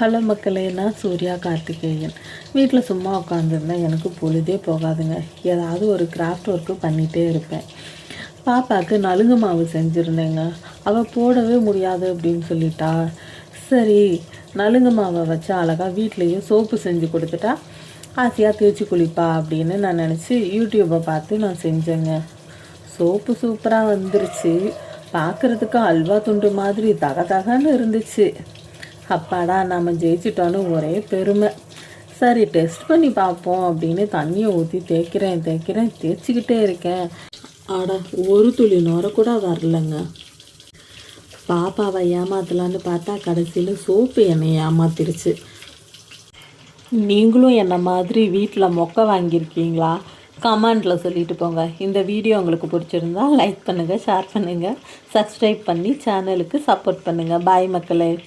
Hello மக்களே, நான் சூர்யா கார்த்திகேயன். வீட்டில் சும்மா உட்காந்துருந்தேன். எனக்கு பொழுதே போகாதுங்க. ஏதாவது ஒரு கிராஃப்ட் ஒர்க்கு பண்ணிகிட்டே இருப்பேன். பாப்பாவுக்கு நலுங்கு மாவு செஞ்சுருந்தேங்க. அவள் போடவே முடியாது அப்படின்னு சொல்லிட்டா. சரி, நலுங்கு மாவை வச்சு அழகாக வீட்லேயும் சோப்பு செஞ்சு கொடுத்துட்டா ஆசையாக தேய்ச்சி குளிப்பா அப்படின்னு நான் நினச்சி யூடியூப்பை பார்த்து நான் செஞ்சேங்க. சோப்பு சூப்பராக வந்துருச்சு. பார்க்குறதுக்கு அல்வா துண்டு மாதிரி தகன்னு இருந்துச்சு. அப்பாடா, நம்ம ஜெயிச்சிட்டோன்னு ஒரே பெருமை. சரி, டெஸ்ட் பண்ணி பார்ப்போம் அப்படின்னு தண்ணியை ஊற்றி தேய்ச்சிக்கிட்டே இருக்கேன். ஆடா, ஒரு துளி நுர கூட வரலங்க. பாப்பாவை ஏமாத்தலான்னு பார்த்தா கடைசியில் சோப்பு என்னை ஏமாத்திருச்சு. நீங்களும் என்ன மாதிரி வீட்டில் மொக்கை வாங்கியிருக்கீங்களா? கமெண்டில் சொல்லிட்டு போங்க. இந்த வீடியோ உங்களுக்கு பிடிச்சிருந்தா லைக் பண்ணுங்கள், ஷேர் பண்ணுங்கள், சப்ஸ்கிரைப் பண்ணி சேனலுக்கு சப்போர்ட் பண்ணுங்கள். பாய் மக்களே.